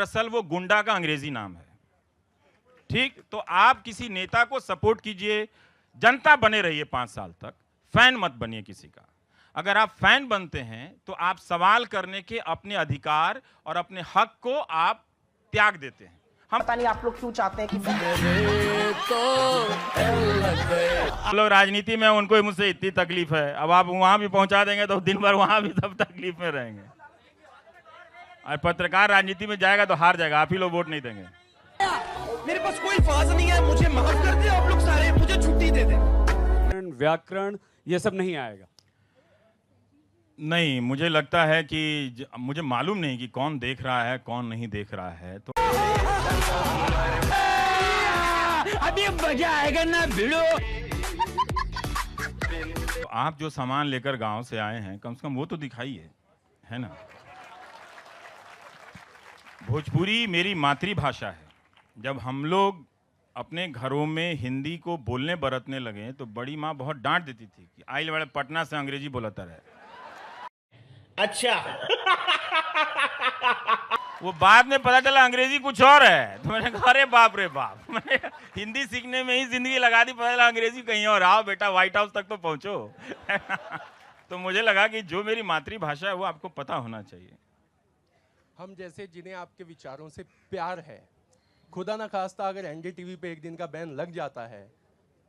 Russell वो गुंडा का अंग्रेजी नाम है। ठीक, तो आप किसी नेता को सपोर्ट कीजिए, जनता बने रहिए 5 साल तक, फैन मत बनिए किसी का। अगर आप फैन बनते हैं तो आप सवाल करने के अपने अधिकार और अपने हक को आप त्याग देते हैं। हम पता नहीं आप लोग क्यों चाहते हैं कि लोग राजनीति में, उनको ही मुझसे इतनी तकलीफ है, अब आप वहां भी पहुंचा देंगे तो दिन भर वहां भी सब तकलीफ में रहेंगे। और पत्रकार राजनीति में जाएगा तो हार जाएगा, आप ही लोग वोट नहीं देंगे। मेरे पास कोई फाज नहीं है, मुझे माफ कर दे आप लोग सारे, मुझे छुट्टी दे दे। व्याकरण ये सब नहीं आएगा। नहीं, मुझे लगता है कि मुझे मालूम नहीं कि कौन देख रहा है कौन नहीं देख रहा है, तो अभी मजा आएगा ना भिड़ो। तो आप जो सामान लेकर गांव से आए हैं कम से कम वो तो दिखाइए, है ना। भोजपुरी मेरी मातृभाषा है। जब हम लोग अपने घरों में हिंदी को बोलने बरतने लगे तो बड़ी माँ बहुत डांट देती थी कि आइल वाले पटना से अंग्रेजी बोलता रहे। अच्छा वो बाद में पता चला अंग्रेजी कुछ और है, तो मैंने कहा अरे बाप रे बाप, मैंने हिंदी सीखने में ही जिंदगी लगा दी, पता चला अंग्रेजी कहीं और। आओ बेटा व्हाइट हाउस तक तो पहुंचो। तो मुझे लगा कि जो मेरी मातृभाषा है वो आपको पता होना चाहिए। हम जैसे जिन्हें आपके विचारों से प्यार है, खुदा ना खास्ता अगर एनडीटीवी पे एक दिन का बैन लग जाता है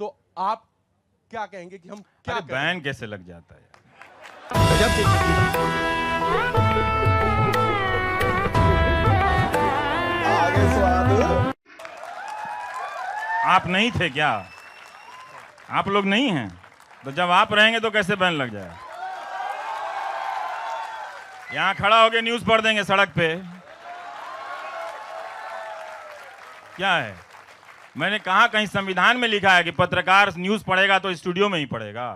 तो आप क्या कहेंगे कि हम क्या करें? बैन कैसे लग जाता है? आप नहीं थे क्या? आप लोग नहीं हैं, तो जब आप रहेंगे तो कैसे बैन लग जाए? यहां खड़ा होके न्यूज पढ़ देंगे सड़क पे। क्या है? मैंने कहा कहीं संविधान में लिखा है कि पत्रकार न्यूज पढ़ेगा तो स्टूडियो में ही पढ़ेगा?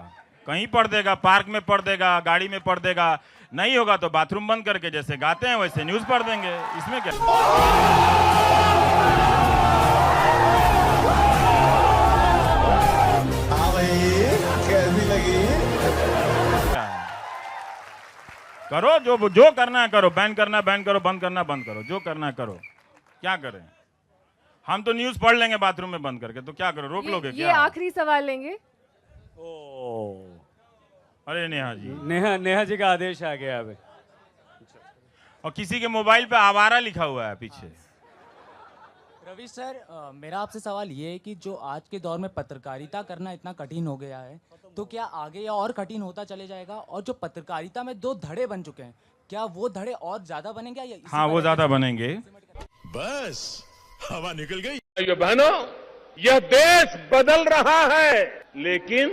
कहीं पढ़ देगा, पार्क में पढ़ देगा, गाड़ी में पढ़ देगा, नहीं होगा तो बाथरूम बंद करके जैसे गाते हैं वैसे न्यूज पढ़ देंगे। इसमें क्या? कैसी लगी? करो जो करना है करो, बैन करना बैन करो, बंद करना बंद करो, जो करना है करो। क्या करें? हम तो न्यूज पढ़ लेंगे बाथरूम में बंद करके, तो क्या करो, रोक लोगे क्या? ये आखिरी सवाल लेंगे। अरे नेहा जी, नेहा जी का आदेश आ गया अभी। और किसी के मोबाइल पे आवारा लिखा हुआ है पीछे। रवि सर, मेरा आपसे सवाल ये है कि जो आज के दौर में पत्रकारिता करना इतना कठिन हो गया है, तो क्या आगे या और कठिन होता चले जाएगा? और जो पत्रकारिता में 2 धड़े बन चुके हैं, क्या वो धड़े और ज्यादा बनेंगे या हाँ, वो ज्यादा बनेंगे। बस हवा निकल गई। भाइयों बहनों, यह देश बदल रहा है, लेकिन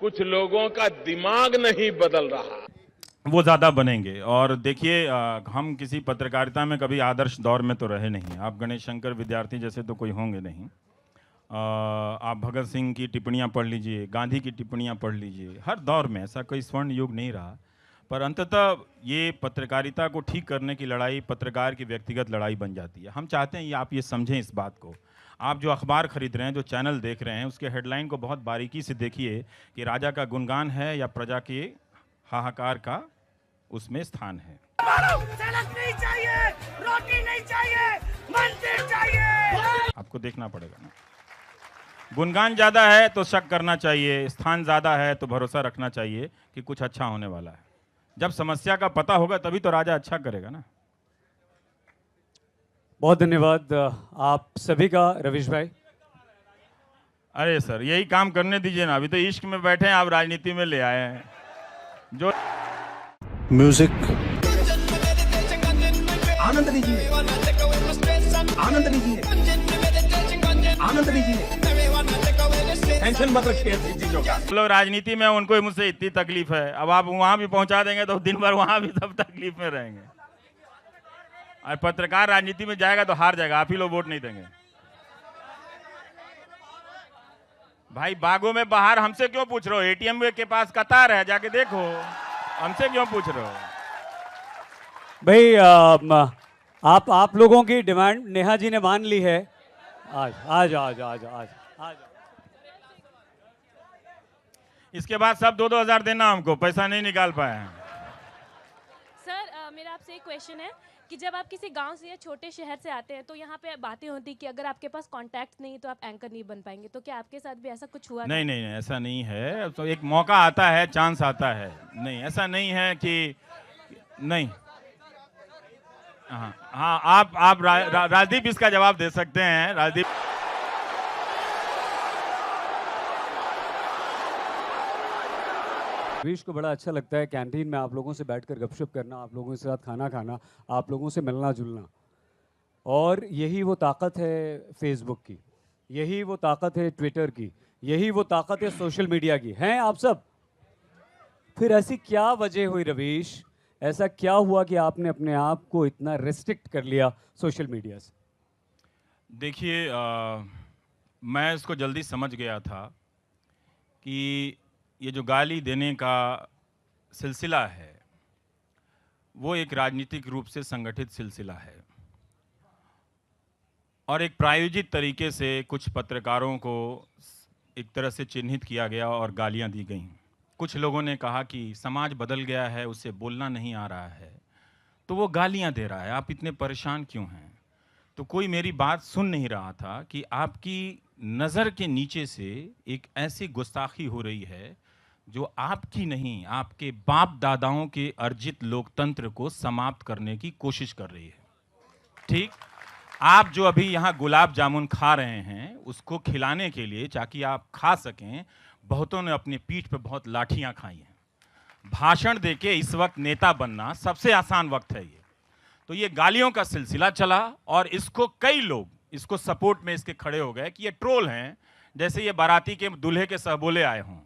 कुछ लोगों का दिमाग नहीं बदल रहा। वो ज़्यादा बनेंगे। और देखिए, हम किसी पत्रकारिता में कभी आदर्श दौर में तो रहे नहीं। आप गणेश शंकर विद्यार्थी जैसे तो कोई होंगे नहीं। आप भगत सिंह की टिप्पणियाँ पढ़ लीजिए, गांधी की टिप्पणियाँ पढ़ लीजिए, हर दौर में ऐसा कोई स्वर्ण युग नहीं रहा। पर अंततः ये पत्रकारिता को ठीक करने की लड़ाई पत्रकार की व्यक्तिगत लड़ाई बन जाती है। हम चाहते हैं आप ये समझें इस बात को। आप जो अखबार खरीद रहे हैं, जो चैनल देख रहे हैं, उसके हेडलाइन को बहुत बारीकी से देखिए कि राजा का गुणगान है या प्रजा के हाहाकार का उसमें स्थान है। सड़क नहीं चाहिए, रोटी नहीं चाहिए, मंदिर चाहिए। आपको देखना पड़ेगा ना। गुणगान ज़्यादा है तो शक करना चाहिए, स्थान ज़्यादा है तो भरोसा रखना चाहिए कि कुछ अच्छा होने वाला है। जब समस्या का पता होगा तभी तो राजा अच्छा करेगा ना। बहुत धन्यवाद आप सभी का रवीश भाई। अरे सर, यही काम करने दीजिए ना। अभी तो इश्क में बैठे हैं, आप राजनीति में ले आए हैं। जो म्यूजिक आनंद लीजिए, आनंद लीजिए, आनंद लीजिए। टेंशन मत रखिए चीजों का। लोग राजनीति में, उनको ही मुझसे इतनी तकलीफ है, अब आप वहां भी पहुंचा देंगे तो दिन भर वहां भी सब तकलीफ में रहेंगे। और पत्रकार राजनीति में जाएगा तो हार जाएगा, आप ही लोग वोट नहीं देंगे। भाई बागों में बाहर हमसे क्यों पूछ रहे हो? एटीएम के पास कतार है, जाके देखो। हमसे क्यों पूछ रहे हो? भाई आप लोगों की डिमांड नेहा जी ने मान ली है। आज आज आज आज आज आज इसके बाद सब 2-2 हज़ार देना, हमको पैसा नहीं निकाल पाए हैं। सर, मेरा आपसे एक क्वेश्चन है कि जब आप किसी गांव से या छोटे शहर से आते हैं तो यहाँ पे बातें होती कि अगर आपके पास कॉन्टैक्ट नहीं तो आप एंकर नहीं बन पाएंगे, तो क्या आपके साथ भी ऐसा कुछ हुआ था? नहीं नहीं नहीं, ऐसा नहीं है। तो एक मौका आता है, चांस आता है। नहीं, ऐसा नहीं है कि नहीं। हाँ हाँ, आप राजदीप इसका जवाब दे सकते हैं। राजदीप, रवीश को बड़ा अच्छा लगता है कैंटीन में आप लोगों से बैठकर गपशप करना, आप लोगों के साथ खाना खाना, आप लोगों से मिलना जुलना। और यही वो ताकत है फेसबुक की, यही वो ताकत है ट्विटर की, यही वो ताकत है सोशल मीडिया की। हैं आप सब? फिर ऐसी क्या वजह हुई रवीश, ऐसा क्या हुआ कि आपने अपने आप को इतना रेस्ट्रिक्ट कर लिया सोशल मीडिया से? देखिए, मैं इसको जल्दी समझ गया था कि ये जो गाली देने का सिलसिला है वो एक राजनीतिक रूप से संगठित सिलसिला है और एक प्रायोजित तरीके से कुछ पत्रकारों को एक तरह से चिन्हित किया गया और गालियां दी गईं। कुछ लोगों ने कहा कि समाज बदल गया है, उससे बोलना नहीं आ रहा है, तो वो गालियां दे रहा है, आप इतने परेशान क्यों हैं? तो कोई मेरी बात सुन नहीं रहा था कि आपकी नज़र के नीचे से एक ऐसी गुस्ताखी हो रही है जो आपकी नहीं, आपके बाप दादाओं के अर्जित लोकतंत्र को समाप्त करने की कोशिश कर रही है। ठीक, आप जो अभी यहाँ गुलाब जामुन खा रहे हैं उसको खिलाने के लिए, ताकि आप खा सकें, बहुतों ने अपनी पीठ पे बहुत लाठियाँ खाई हैं। भाषण देके इस वक्त नेता बनना सबसे आसान वक्त है ये। तो ये गालियों का सिलसिला चला और इसको कई लोग इसको सपोर्ट में इसके खड़े हो गए कि ये ट्रोल हैं, जैसे ये बाराती के दूल्हे के सहबोले आए हों।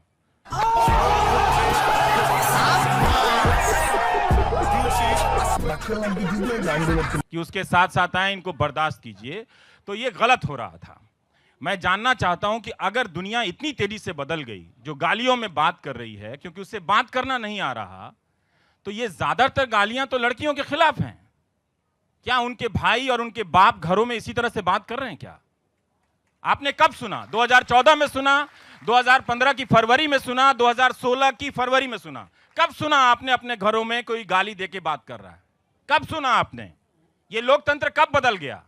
कि उसके साथ साथ आए, इनको बर्दाश्त कीजिए। तो ये गलत हो रहा था। मैं जानना चाहता हूं कि अगर दुनिया इतनी तेजी से बदल गई, जो गालियों में बात कर रही है क्योंकि उससे बात करना नहीं आ रहा, तो ये ज्यादातर गालियां तो लड़कियों के खिलाफ हैं। क्या उनके भाई और उनके बाप घरों में इसी तरह से बात कर रहे हैं क्या? आपने कब सुना? 2014 में सुना, 2015 की फरवरी में सुना, 2016 की फरवरी में सुना। कब सुना आपने अपने घरों में कोई गाली देके बात कर रहा है? कब सुना आपने? ये लोकतंत्र कब बदल गया?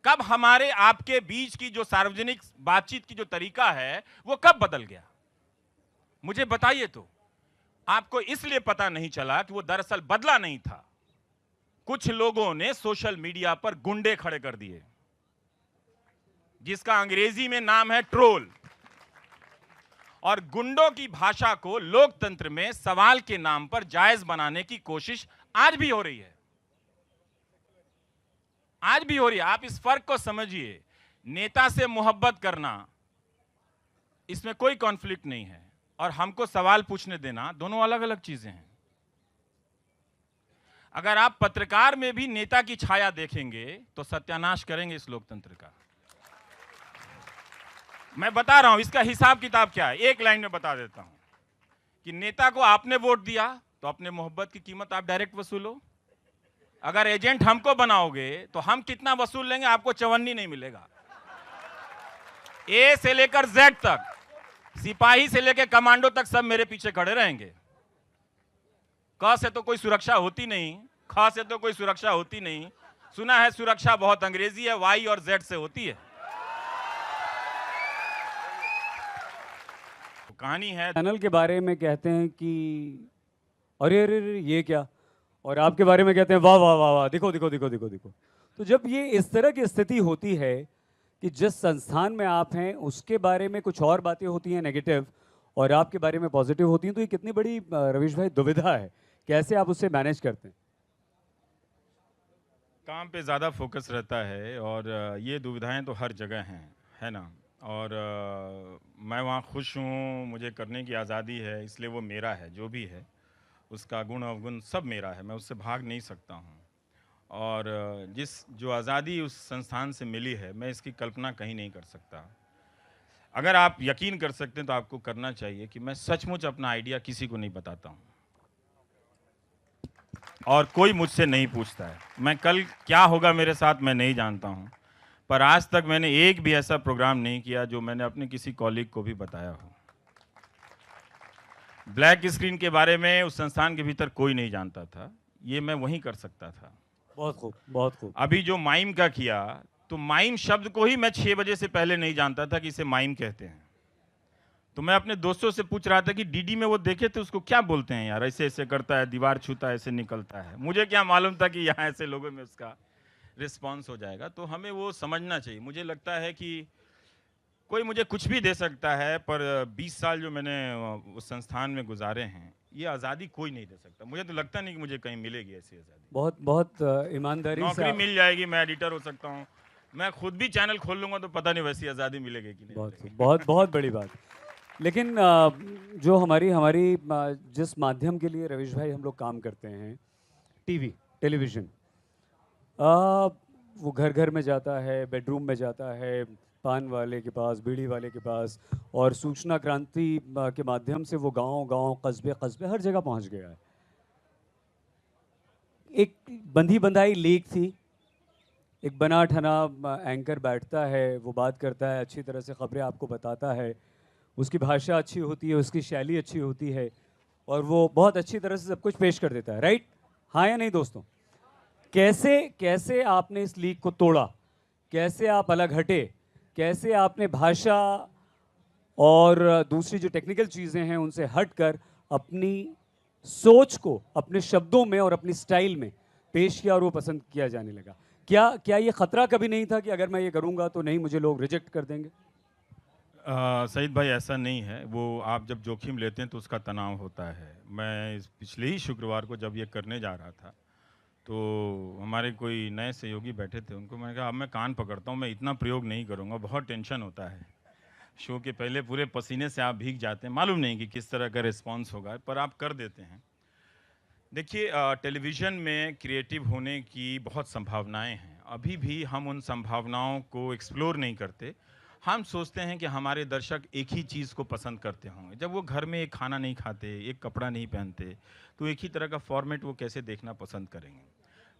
कब हमारे आपके बीच की जो सार्वजनिक बातचीत की जो तरीका है वो कब बदल गया? मुझे बताइए। तो आपको इसलिए पता नहीं चला कि वो दरअसल बदला नहीं था। कुछ लोगों ने सोशल मीडिया पर गुंडे खड़े कर दिए, जिसका अंग्रेजी में नाम है ट्रोल। और गुंडों की भाषा को लोकतंत्र में सवाल के नाम पर जायज बनाने की कोशिश आज भी हो रही है, आज भी हो रही है। आप इस फर्क को समझिए। नेता से मोहब्बत करना, इसमें कोई कॉन्फ्लिक्ट नहीं है, और हमको सवाल पूछने देना, दोनों अलग अलग चीजें हैं। अगर आप पत्रकार में भी नेता की छाया देखेंगे तो सत्यानाश करेंगे इस लोकतंत्र का। मैं बता रहा हूं इसका हिसाब किताब क्या है, एक लाइन में बता देता हूं कि नेता को आपने वोट दिया तो अपने मोहब्बत की कीमत आप डायरेक्ट वसूलो। अगर एजेंट हमको बनाओगे तो हम कितना वसूल लेंगे, आपको चवन्नी नहीं मिलेगा। ए से लेकर जेड तक, सिपाही से लेकर कमांडो तक सब मेरे पीछे खड़े रहेंगे। क से तो कोई सुरक्षा होती नहीं, ख से तो कोई सुरक्षा होती नहीं। सुना है सुरक्षा बहुत अंग्रेजी है, वाई और जेड से होती है। तो कहानी है। चैनल के बारे में कहते हैं कि अरे अरे अरे ये क्या, और आपके बारे में कहते हैं वाह वाह वाह वाह, देखो देखो देखो देखो देखो। तो जब ये इस तरह की स्थिति होती है कि जिस संस्थान में आप हैं उसके बारे में कुछ और बातें होती हैं नेगेटिव और आपके बारे में पॉजिटिव होती हैं, तो ये कितनी बड़ी रवीश भाई दुविधा है, कैसे आप उससे मैनेज करते हैं? काम पे ज़्यादा फोकस रहता है और ये दुविधाएं तो हर जगह हैं, है ना। और मैं वहाँ खुश हूँ, मुझे करने की आज़ादी है, इसलिए वो मेरा है। जो भी है उसका गुण अवगुण सब मेरा है, मैं उससे भाग नहीं सकता हूँ। और जो आज़ादी उस संस्थान से मिली है, मैं इसकी कल्पना कहीं नहीं कर सकता। अगर आप यकीन कर सकते हैं तो आपको करना चाहिए कि मैं सचमुच अपना आइडिया किसी को नहीं बताता हूँ और कोई मुझसे नहीं पूछता है। मैं कल क्या होगा मेरे साथ मैं नहीं जानता हूँ, पर आज तक मैंने एक भी ऐसा प्रोग्राम नहीं किया जो मैंने अपने किसी कॉलीग को भी बताया हो। ब्लैक स्क्रीन के बारे में उस संस्थान के भीतर कोई नहीं जानता था, ये मैं वहीं कर सकता था। बहुत खूब, बहुत खूब। अभी जो माइम का किया, तो माइम शब्द को ही मैं 6 बजे से पहले नहीं जानता था कि इसे माइम कहते हैं। तो मैं अपने दोस्तों से पूछ रहा था कि डीडी में वो देखे थे उसको क्या बोलते हैं यार, ऐसे ऐसे करता है, दीवार छूता है, ऐसे निकलता है। मुझे क्या मालूम था कि यहाँ ऐसे लोगों में उसका रिस्पॉन्स हो जाएगा। तो हमें वो समझना चाहिए। मुझे लगता है कि कोई मुझे कुछ भी दे सकता है, पर 20 साल जो मैंने उस संस्थान में गुजारे हैं, ये आज़ादी कोई नहीं दे सकता। मुझे तो लगता नहीं कि मुझे कहीं मिलेगी ऐसी आज़ादी। बहुत बहुत ईमानदारी से नौकरी मिल जाएगी, मैं एडिटर हो सकता हूँ, मैं खुद भी चैनल खोल लूँगा, तो पता नहीं वैसी आज़ादी मिलेगी कि नहीं। बहुत बहुत बड़ी बात। लेकिन जो हमारी जिस माध्यम के लिए रवीश भाई हम लोग काम करते हैं, टेलीविज़न, वो घर घर में जाता है, बेडरूम में जाता है, पान वाले के पास, बीड़ी वाले के पास, और सूचना क्रांति के माध्यम से वो गांव-गांव, कस्बे हर जगह पहुंच गया है। एक बंधी बंधाई लीक थी, एक बना ठना एंकर बैठता है, वो बात करता है, अच्छी तरह से खबरें आपको बताता है, उसकी भाषा अच्छी होती है, उसकी शैली अच्छी होती है, और वो बहुत अच्छी तरह से सब कुछ पेश कर देता है, राइट? हाँ या नहीं दोस्तों? कैसे आपने इस लीक को तोड़ा? कैसे आप अलग हटे? कैसे आपने भाषा और दूसरी जो टेक्निकल चीज़ें हैं उनसे हटकर अपनी सोच को अपने शब्दों में और अपनी स्टाइल में पेश किया और वो पसंद किया जाने लगा? क्या ये ख़तरा कभी नहीं था कि अगर मैं ये करूँगा तो नहीं, मुझे लोग रिजेक्ट कर देंगे? सईद भाई, ऐसा नहीं है। वो आप जब जोखिम लेते हैं तो उसका तनाव होता है। मैं पिछले ही शुक्रवार को जब ये करने जा रहा था, तो हमारे कोई नए सहयोगी बैठे थे, उनको मैंने कहा अब मैं कान पकड़ता हूँ, मैं इतना प्रयोग नहीं करूँगा, बहुत टेंशन होता है। शो के पहले पूरे पसीने से आप भीग जाते हैं, मालूम नहीं कि किस तरह का रिस्पॉन्स होगा, पर आप कर देते हैं। देखिए, टेलीविज़न में क्रिएटिव होने की बहुत संभावनाएं हैं। अभी भी हम उन संभावनाओं को एक्सप्लोर नहीं करते। हम सोचते हैं कि हमारे दर्शक एक ही चीज़ को पसंद करते होंगे। जब वो घर में एक खाना नहीं खाते, एक कपड़ा नहीं पहनते, तो एक ही तरह का फॉर्मेट वो कैसे देखना पसंद करेंगे?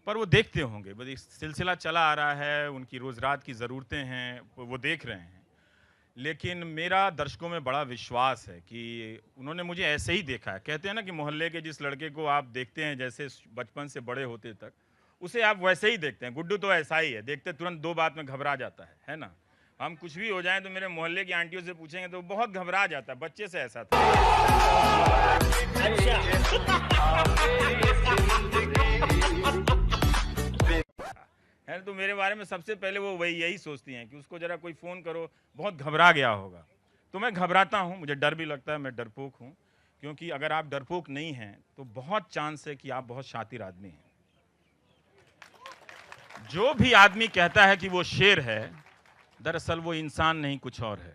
पर वो देखते होंगे, बस एक सिलसिला चला आ रहा है, उनकी रोज़ रात की ज़रूरतें हैं, वो देख रहे हैं। लेकिन मेरा दर्शकों में बड़ा विश्वास है कि उन्होंने मुझे ऐसे ही देखा है। कहते हैं ना कि मोहल्ले के जिस लड़के को आप देखते हैं जैसे बचपन से बड़े होते तक, उसे आप वैसे ही देखते हैं। गुड्डू तो ऐसा ही है, देखते तुरंत 2 बात में घबरा जाता है ना? हम कुछ भी हो जाएं तो मेरे मोहल्ले की आंटियों से पूछेंगे तो बहुत घबरा जाता है। बच्चे से ऐसा था। है तो मेरे बारे में सबसे पहले वो वही यही सोचती हैं कि उसको जरा कोई फ़ोन करो, बहुत घबरा गया होगा। तो मैं घबराता हूँ, मुझे डर भी लगता है, मैं डरपोक हूँ। क्योंकि अगर आप डरपोक नहीं हैं तो बहुत चांस है कि आप बहुत शातिर आदमी हैं। जो भी आदमी कहता है कि वो शेर है, दरअसल वो इंसान नहीं, कुछ और है।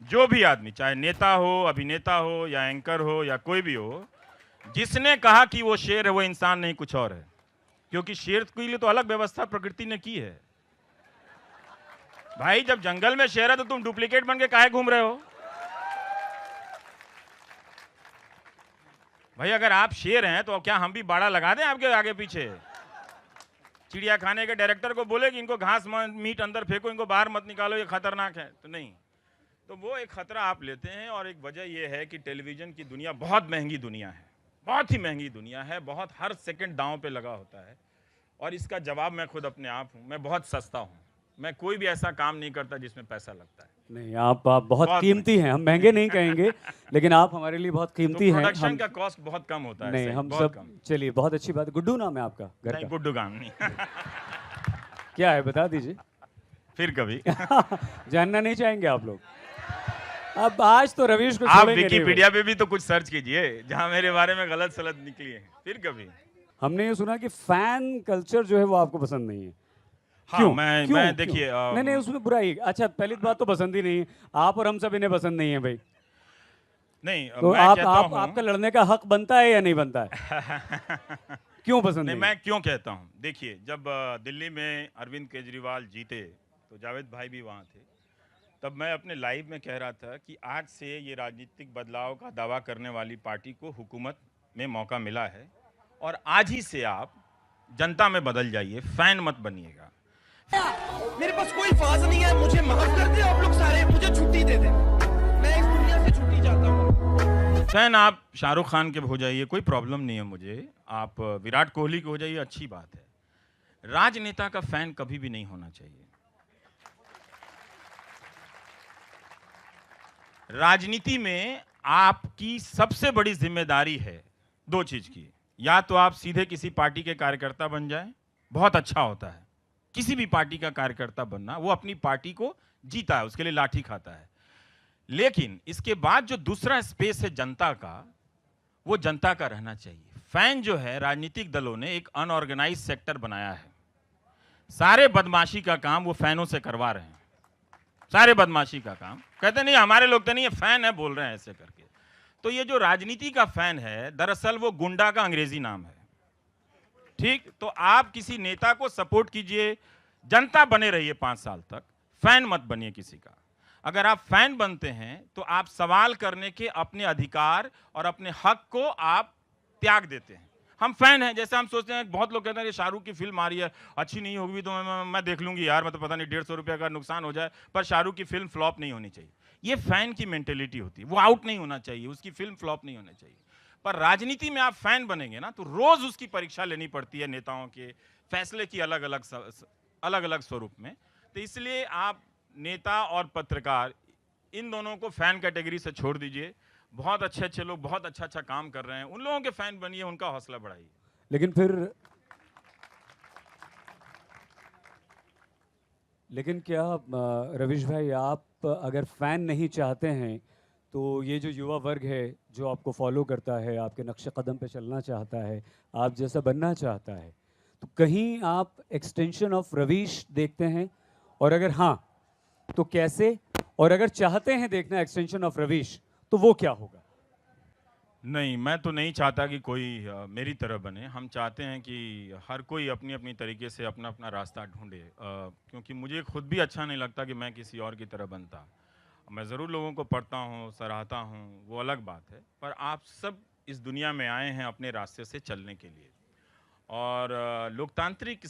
जो भी आदमी, चाहे नेता हो, अभिनेता हो, या एंकर हो, या कोई भी हो, जिसने कहा कि वो शेर है, वो इंसान नहीं, कुछ और है। क्योंकि शेर के लिए तो अलग व्यवस्था प्रकृति ने की है। भाई, जब जंगल में शेर है तो तुम डुप्लीकेट बन के काहे घूम रहे हो? भाई, अगर आप शेर हैं तो क्या हम भी बाड़ा लगा दें आपके आगे पीछे? चिड़िया खाने के डायरेक्टर को बोले कि इनको घास मीट अंदर फेंको, इनको बाहर मत निकालो, ये खतरनाक है, तो नहीं। तो वो एक खतरा आप लेते हैं। और एक वजह ये है कि टेलीविज़न की दुनिया बहुत महंगी दुनिया है, बहुत ही महंगी दुनिया है, बहुत हर सेकंड दांव पे लगा होता है। और इसका जवाब मैं खुद अपने आप हूँ, मैं बहुत सस्ता हूँ। मैं कोई भी ऐसा काम नहीं करता जिसमें पैसा लगता है। नहीं, आप बहुत कीमती हैं। हम महंगे नहीं कहेंगे, लेकिन आप हमारे लिए बहुत कीमती हैं। प्रोडक्शन का कॉस्ट बहुत कम होता है। नहीं, हम सब, चलिए, बहुत अच्छी बात है। गुड्डू नाम है आपका घर का? गुड्डू गाम नहीं। क्या है, बता दीजिए। फिर कभी जानना नहीं चाहेंगे आप लोग? अब आज तो रवीश को आप छोड़ेंगे विकिपीडिया पे भी तो कुछ सर्च कीजिए जहां मेरे बारे में गलत सलत निकली है। फिर कभी हमने ये सुना कि फैन कल्चर जो है वो आपको पसंद नहीं है। हाँ, क्यों? मैं देखिए, नहीं, उसमें बुराई। अच्छा, पहली बात तो पसंद ही नहीं है। आप और हम सब इन्हें पसंद नहीं है भाई। नहीं, तो आपका लड़ने का हक बनता है या नहीं बनता है? क्यों पसंद नहीं? मैं क्यों कहता हूँ, देखिए, जब दिल्ली में अरविंद केजरीवाल जीते तो जावेद भाई भी वहाँ थे। तब मैं अपने लाइव में कह रहा था कि आज से ये राजनीतिक बदलाव का दावा करने वाली पार्टी को हुकूमत में मौका मिला है, और आज ही से आप जनता में बदल जाइए, फैन मत बनिएगा। मेरे पास कोई फाज नहीं है, मुझे माफ कर दे आप लोग सारे, मुझे छुट्टी दे दे, मैं इस दुनिया से छुट्टी चाहता हूँ। फैन आप शाहरुख खान के हो जाइए, कोई प्रॉब्लम नहीं है मुझे। आप विराट कोहली के हो जाइए, अच्छी बात है। राजनेता का फैन कभी भी नहीं होना चाहिए। राजनीति में आपकी सबसे बड़ी जिम्मेदारी है दो चीज की। या तो आप सीधे किसी पार्टी के कार्यकर्ता बन जाएं, बहुत अच्छा होता है। किसी भी पार्टी का कार्यकर्ता बनना, वो अपनी पार्टी को जीता है, उसके लिए लाठी खाता है। लेकिन इसके बाद जो दूसरा स्पेस है जनता का, वो जनता का रहना चाहिए। फैन जो है, राजनीतिक दलों ने एक अनऑर्गेनाइज सेक्टर बनाया है। सारे बदमाशी का काम वो फैनों से करवा रहे हैं। सारे बदमाशी का काम कहते नहीं हमारे लोग तो नहीं, ये फैन है, बोल रहे हैं ऐसे करके। तो ये जो राजनीति का फैन है, दरअसल वो गुंडा का अंग्रेजी नाम है। ठीक, तो आप किसी नेता को सपोर्ट कीजिए, जनता बने रहिए 5 साल तक, फैन मत बनिए किसी का। अगर आप फैन बनते हैं तो आप सवाल करने के अपने अधिकार और अपने हक को आप त्याग देते हैं। हम फैन हैं, जैसे हम सोचते हैं, बहुत लोग कहते हैं कि शाहरुख की फिल्म आ रही है, अच्छी नहीं होगी तो मैं देख लूंगी यार, मतलब पता नहीं 150 रुपये का नुकसान हो जाए, पर शाहरुख की फिल्म फ्लॉप नहीं होनी चाहिए। ये फैन की मेंटेलिटी होती है, वो आउट नहीं होना चाहिए, उसकी फिल्म फ्लॉप नहीं होनी चाहिए। पर राजनीति में आप फैन बनेंगे ना, तो रोज उसकी परीक्षा लेनी पड़ती है नेताओं के फैसले की अलग अलग स्वरूप में। तो इसलिए आप नेता और पत्रकार इन दोनों को फैन कैटेगरी से छोड़ दीजिए। बहुत अच्छे अच्छे लोग बहुत अच्छा काम कर रहे हैं, उन लोगों के फैन बनिए, उनका हौसला बढ़ाइए। लेकिन क्या रवीश भाई, आप अगर फैन नहीं चाहते हैं तो ये जो युवा वर्ग है जो आपको फॉलो करता है, आपके नक्शे कदम पे चलना चाहता है, आप जैसा बनना चाहता है, तो कहीं आप एक्सटेंशन ऑफ रवीश देखते हैं? और अगर हाँ तो कैसे? और अगर चाहते हैं देखना एक्सटेंशन ऑफ रवीश तो वो क्या होगा? नहीं, मैं तो नहीं चाहता कि कोई मेरी तरह बने। हम चाहते हैं कि हर कोई अपनी अपनी तरीके से अपना अपना रास्ता ढूंढे, क्योंकि मुझे खुद भी अच्छा नहीं लगता कि मैं किसी और की तरह बनता। मैं ज़रूर लोगों को पढ़ता हूँ, सराहता हूँ, वो अलग बात है, पर आप सब इस दुनिया में आए हैं अपने रास्ते से चलने के लिए। और लोकतांत्रिक